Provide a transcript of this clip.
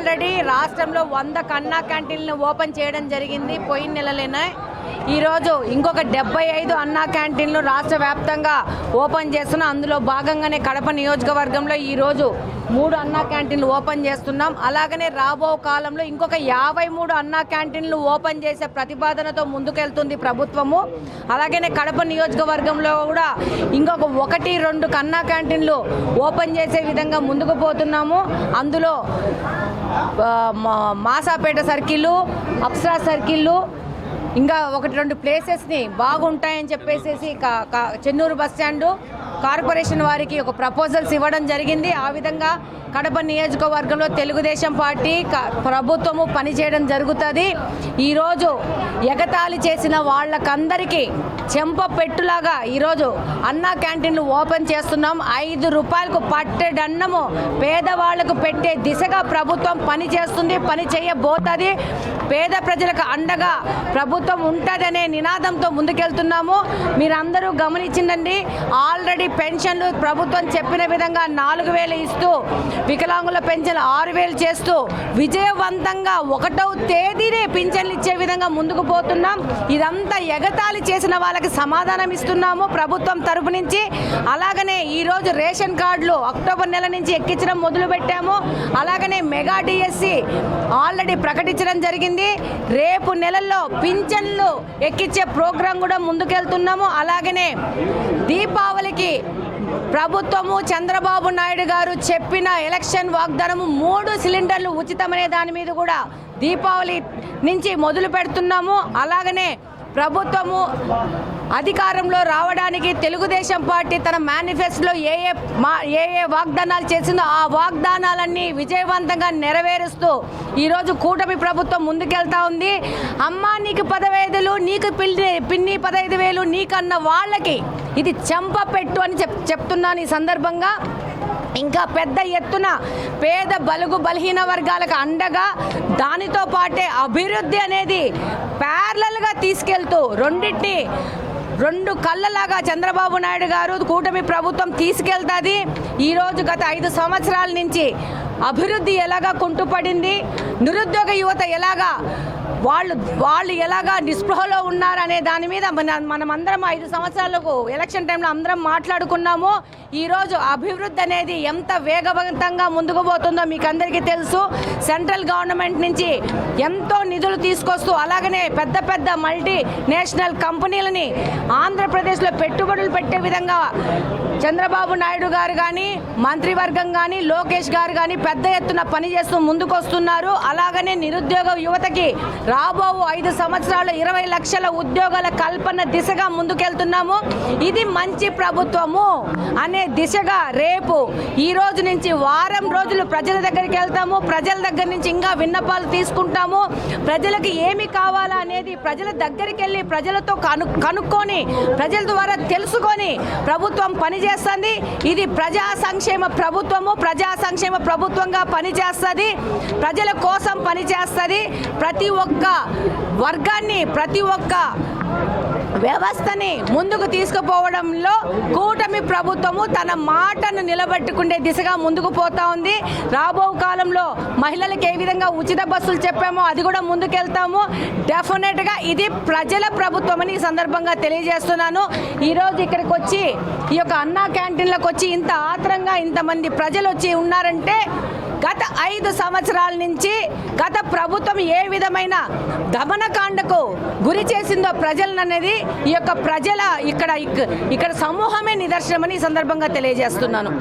Already రాష్ట్రంలో 100 అన్నా క్యాంటీన్లను open చేయడం జరిగింది పోయిన నెలలోనే. ఈరోజు ఇంకొక 75 అన్నా క్యాంటీన్లు రాష్ట్ర వ్యాప్తంగా ఓపెన్ చేస్తున్నాం. అందులో భాగంగానే కడప నియోజకవర్గంలో ఈరోజు 3 అన్నా క్యాంటీన్లు ఓపెన్ చేస్తున్నాం. అలాగనే రాబో కాలంలో ఇంకొక 53 అన్నా క్యాంటీన్లు ఓపెన్ చేసే ప్రతిపాదనతో ముందుకెళ్తుంది ప్రభుత్వము. అలాగనే కడప నియోజకవర్గంలో కూడా ఇంకొక 1-2 అన్నా క్యాంటీన్లు ఓపెన్ చేసే విధంగా ముందుకు పోతున్నాము. అందులో మాసాపేట సర్కిల్, అప్సరా సర్కిల్, ఇంకా 1-2 ప్లేసెస్ని బాగుంటాయని చెప్పేసి చెన్నూరు బస్టాండు కార్పొరేషన్ వారికి ఒక ప్రపోజల్స్ ఇవ్వడం జరిగింది. ఆ విధంగా కడప నియోజకవర్గంలో తెలుగుదేశం పార్టీ ప్రభుత్వము పనిచేయడం జరుగుతుంది. ఈరోజు ఎగతాళి చేసిన వాళ్ళకందరికీ చెంప పెట్టులాగా ఈరోజు అన్నా క్యాంటీన్లు ఓపెన్ చేస్తున్నాం. 5 రూపాయలకు పట్టెడన్నము పేదవాళ్లకు పెట్టే దిశగా ప్రభుత్వం పని చేస్తుంది, పని చేయబోతుంది. పేద ప్రజలకు అండగా ప్రభుత్వం ఉంటుందనే నినాదంతో ముందుకెళ్తున్నాము. మీరందరూ గమనించిందండి, ఆల్రెడీ పెన్షన్లు ప్రభుత్వం చెప్పిన విధంగా 4,000 ఇస్తూ వికలాంగుల పెన్షన్ 6,000 చేస్తూ విజయవంతంగా 1వ తేదీనే పింఛన్లు ఇచ్చే విధంగా ముందుకు పోతున్నాం. ఇదంతా ఎగతాళి చేసిన వాళ్ళకి సమాధానం ఇస్తున్నాము ప్రభుత్వం తరపు నుంచి. అలాగనే ఈరోజు రేషన్ కార్డులు అక్టోబర్ నెల నుంచి ఎక్కించడం మొదలు పెట్టాము. అలాగనే మెగా డిఎస్సి ఆల్రెడీ ప్రకటించడం జరిగింది. రేపు నెలల్లో పింఛన్లు ఎక్కించే ప్రోగ్రాం కూడా ముందుకెళ్తున్నాము. అలాగనే దీపావళికి ప్రభుత్వము చంద్రబాబు నాయుడు గారు చెప్పిన ఎలక్షన్ వాగ్దానము 3 సిలిండర్లు ఉచితమనే దాని మీద కూడా దీపావళి నుంచి మొదలు పెడుతున్నాము. అలాగనే ప్రభుత్వము అధికారంలో రావడానికి తెలుగుదేశం పార్టీ తన మేనిఫెస్టోలో ఏ వాగ్దానాలు చేసిందో ఆ వాగ్దానాలన్నీ విజయవంతంగా నెరవేరుస్తూ ఈరోజు కూటమి ప్రభుత్వం ముందుకెళ్తా ఉంది. అమ్మా నీకు 15,000, నీకు పిన్ని 15,000 నీకన్న వాళ్ళకి ఇది చెంప పెట్టు అని చెప్తున్నాను ఈ సందర్భంగా. ఇంకా పెద్ద ఎత్తున పేద బలుగు బలహీన వర్గాలకు అండగా దానితో పాటే అభివృద్ధి అనేది ప్యారలల్గా తీసుకెళ్తూ రెండింటిని 2 కళ్ళలాగా చంద్రబాబు నాయుడు గారు కూటమి ప్రభుత్వం తీసుకెళ్తుంది. ఈరోజు గత 5 సంవత్సరాల నుంచి అభివృద్ధి ఎలాగా కుంటుపడింది, నిరుద్యోగ యువత ఎలాగా వాళ్ళు ఎలాగా నిస్పృహలో ఉన్నారనే దాని మీద మనమందరం 5 సంవత్సరాలకు ఎలక్షన్ టైంలో అందరం మాట్లాడుకున్నాము. ఈరోజు అభివృద్ధి అనేది ఎంత వేగవంతంగా ముందుకు పోతుందో మీకు అందరికీ తెలుసు. సెంట్రల్ గవర్నమెంట్ నుంచి ఎంతో నిధులు తీసుకొస్తూ అలాగనే పెద్ద పెద్ద మల్టీనేషనల్ కంపెనీలని ఆంధ్రప్రదేశ్లో పెట్టుబడులు పెట్టే విధంగా చంద్రబాబు నాయుడు గారు కానీ మంత్రివర్గం కానీ లోకేష్ గారు కానీ పెద్ద ఎత్తున పనిచేస్తూ ముందుకు వస్తున్నారు. అలాగనే నిరుద్యోగ యువతకి రాబో 5 సంవత్సరాలు 20 లక్షల ఉద్యోగాల కల్పన దిశగా ముందుకెళ్తున్నాము. ఇది మంచి ప్రభుత్వము అనే దిశగా రేపు ఈ రోజు నుంచి వారం రోజులు ప్రజల దగ్గరికి వెళ్తాము. ప్రజల దగ్గర నుంచి ఇంకా విన్నపాలు తీసుకుంటాము. ప్రజలకు ఏమి కావాలా అనేది ప్రజల దగ్గరికి వెళ్ళి ప్రజలతో కనుక్కొని ప్రజల ద్వారా తెలుసుకొని ప్రభుత్వం పనిచేస్తుంది. ఇది ప్రజా సంక్షేమ ప్రభుత్వము, ప్రజా సంక్షేమ ప్రభుత్వంగా పనిచేస్తుంది, ప్రజల కోసం పనిచేస్తుంది. ప్రతి ఒక్క వర్గాన్ని ప్రతి ఒక్క వ్యవస్థని ముందుకు తీసుకుపోవడంలో కూటమి ప్రభుత్వము తన మాటను నిలబెట్టుకునే దిశగా ముందుకు పోతా ఉంది. రాబో కాలంలో మహిళలకు ఏ విధంగా ఉచిత బస్సులు చెప్పామో అది కూడా ముందుకెళ్తాము. డెఫినెట్గా ఇది ప్రజల ప్రభుత్వం అని ఈ సందర్భంగా తెలియజేస్తున్నాను. ఈరోజు ఇక్కడికి వచ్చి ఈ యొక్క అన్నా క్యాంటీన్లకు వచ్చి ఇంత ఆత్రంగా ఇంతమంది ప్రజలు వచ్చి ఉన్నారంటే గత 5 సంవత్సరాల నుంచి గత ప్రభుత్వం ఏ విధమైన దమనకాండకు గురి చేసిందో ప్రజలను అనేది ఈ యొక్క ప్రజల ఇక్కడ సమూహమే నిదర్శనమని ఈ సందర్భంగా తెలియజేస్తున్నాను.